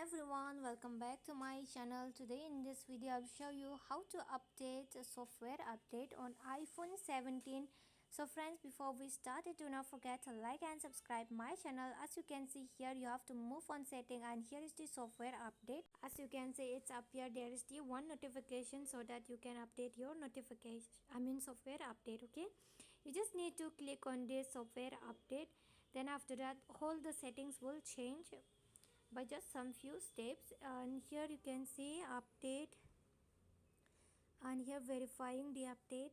everyone, welcome back to my channel. Today in this video I'll show you how to update a software update on iPhone 17. So friends, before we start, do not forget to like and subscribe my channel. As you can see here, you have to move on setting, and here is the software update. As you can see, it's up here. There is the one notification so that you can update your notification, software update. Okay, you just need to click on this software update. Then after that, all the settings will change by just some few steps. And here you can see update, and here verifying the update.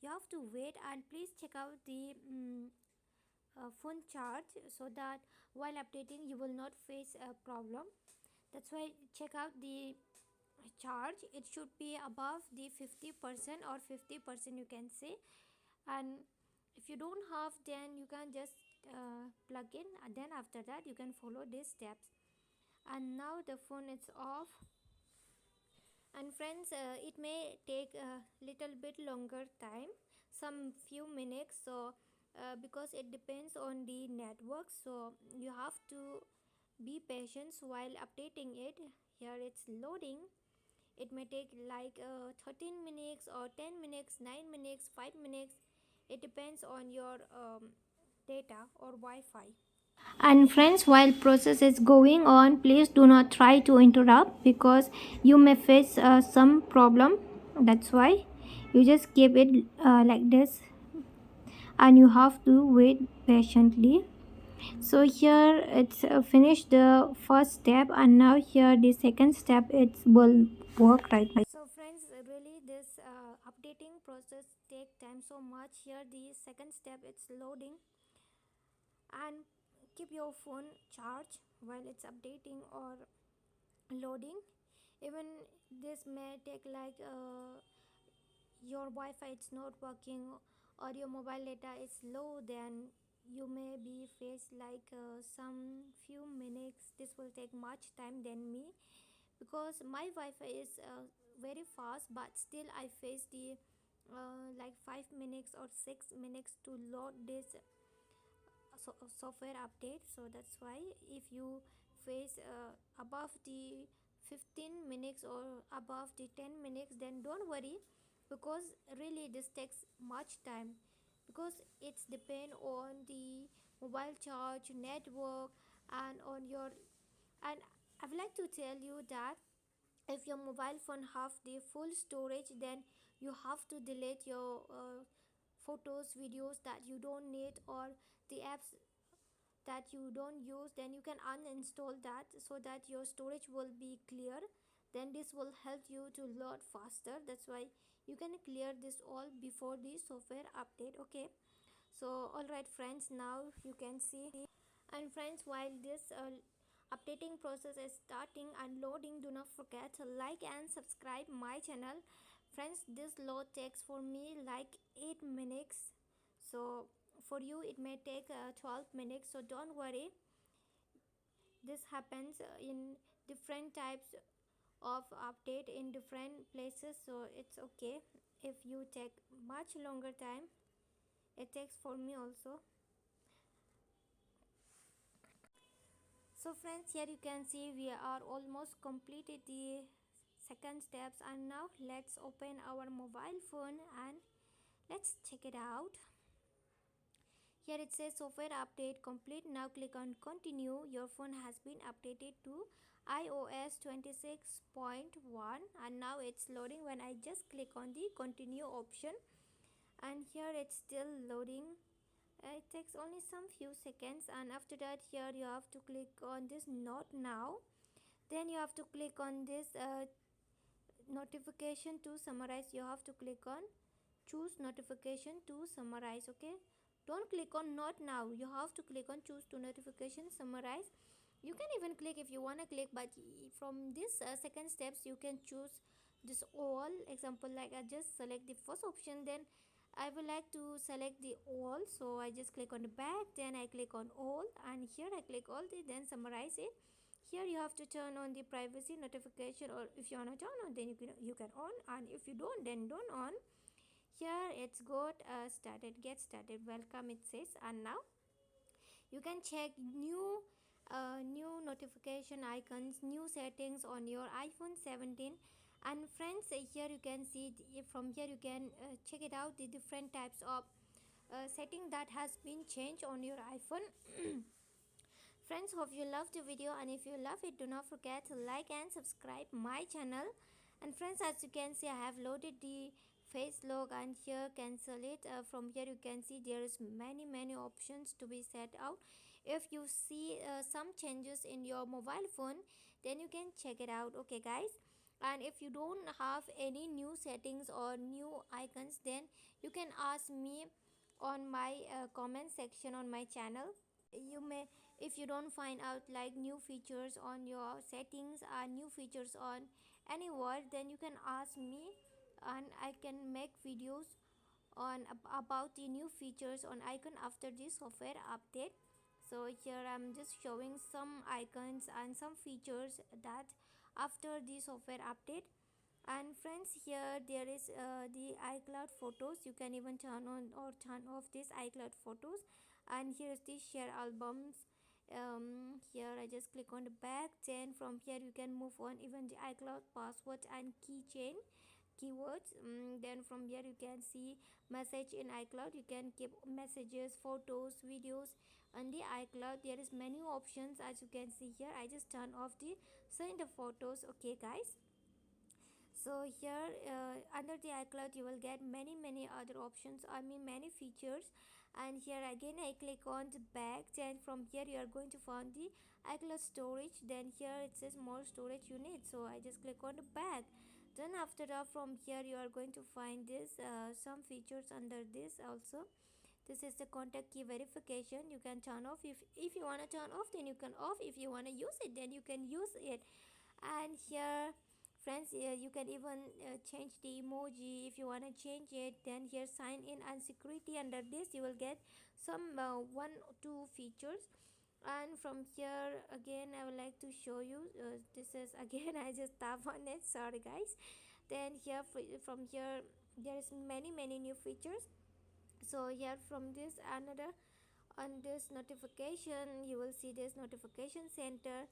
You have to wait, and please check out the phone charge so that while updating you will not face a problem. That's why check out the charge. It should be above the 50% or 50%, you can say. And if you don't have, then you can just plug in, and then after that you can follow these steps. And now the phone is off. And friends, it may take a little bit longer time, some few minutes. So because it depends on the network, so you have to be patient while updating it. Here it's loading. It may take like 13 minutes or 10 minutes, 9 minutes, 5 minutes. It depends on your data or Wi-Fi. And friends, while process is going on, please do not try to interrupt because you may face some problem. That's why you just keep it like this, and you have to wait patiently. So here it's finished the first step, and now here the second step, it will work right now. So friends, really this updating process take time so much. Here the second step, it's loading. And keep your phone charged while it's updating or loading. Even this may take like your Wi-Fi is not working, or your mobile data is low, then you may be faced like some few minutes. This will take much time than me, because my Wi-Fi is very fast, but still I face the like 5 minutes or 6 minutes to load this software update. So that's why if you face above the 15 minutes or above the 10 minutes, then don't worry, because really this takes much time, because it's depend on the mobile charge, network, and on your. And I would like to tell you that if your mobile phone have the full storage, then you have to delete your photos, videos that you don't need, or the apps that you don't use. Then you can uninstall that so that your storage will be clear. Then this will help you to load faster. That's why you can clear this all before the software update. Okay, so all right friends, now you can see. And friends, while this updating process is starting and loading, do not forget to like and subscribe my channel. Friends, this load takes for me like 8 minutes, so for you it may take 12 minutes. So don't worry, this happens in different types of update in different places, so it's okay if you take much longer time. It takes for me also. So friends, here you can see we are almost completed the second steps, and now let's open our mobile phone and let's check it out. Here it says software update complete. Now click on continue. Your phone has been updated to iOS 26.1, and now it's loading. When I just click on the continue option, and here it's still loading. It takes only some few seconds, and after that here you have to click on this not now. Then you have to click on this notification to summarize. You have to click on choose notification to summarize. Okay, don't click on not now, you have to click on choose to notification summarize. You can even click if you want to click, but from this second steps you can choose this all. Example, like I just select the first option, then I would like to select the all, so I just click on the back, then I click on all, and here I click all the, then summarize it. Here you have to turn on the privacy notification, or if you want to turn on, then you can on, and if you don't, then don't on. Here it's got started, get started, welcome it says. And now you can check new new notification icons, new settings on your iPhone 17. And friends, here you can see from here you can check it out the different types of setting that has been changed on your iPhone. Friends, hope you loved the video, and if you love it, do not forget to like and subscribe my channel. And friends, as you can see, I have loaded the face lock and here cancel it. From here you can see there is many options to be set out. If you see some changes in your mobile phone, then you can check it out, okay guys. And if you don't have any new settings or new icons, then you can ask me on my comment section on my channel. You may, if you don't find out like new features on your settings or new features on any word, then you can ask me and I can make videos on about the new features on icon after this software update. So here I'm just showing some icons and some features that after the software update. And friends, here there is the iCloud photos. You can even turn on or turn off this iCloud photos. And here is the share albums. Here I just click on the back, then from here you can move on even the iCloud password and keychain keywords. Then from here you can see message in iCloud. You can keep messages, photos, videos on the iCloud. There is many options. As you can see here, I just turn off the send the photos, okay guys. So here under the iCloud you will get many other options, I mean many features. And here again I click on the back, then from here you are going to find the iCloud storage. Then here it says more storage you need, so I just click on the back. Then after that, from here you are going to find this some features under this also. This is the contact key verification. You can turn off. If you want to turn off, then you can off. If you want to use it, then you can use it. And here friends, you can even change the emoji if you want to change it. Then here sign in and security, under this you will get some one or two features. And from here again I would like to show you, this is again I just tap on it, sorry guys. Then here from here there is many new features. So here from this another, on this notification you will see this notification center.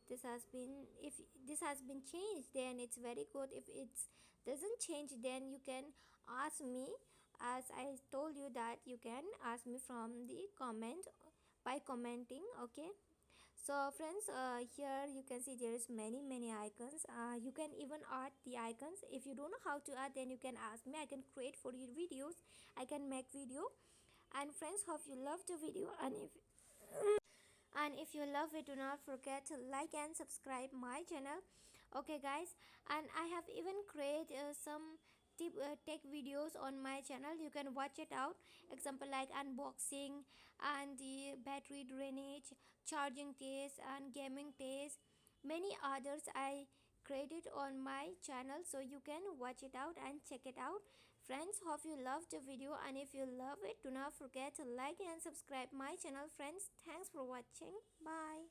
This has been, if this has been changed, then it's very good. If it doesn't change, then you can ask me. As I told you that you can ask me from the comment by commenting, okay. So friends, here you can see there is many icons. You can even add the icons. If you don't know how to add, then you can ask me. I can create for you videos, I can make video. And friends, hope you loved the video, and if you love it, do not forget to like and subscribe my channel, okay guys. And I have even created some tech videos on my channel. You can watch it out, example like unboxing and the battery drainage, charging test and gaming test, many others I created on my channel, so you can watch it out and check it out. Friends, hope you loved the video, and if you love it, do not forget to like and subscribe my channel. Friends, thanks for watching. Bye.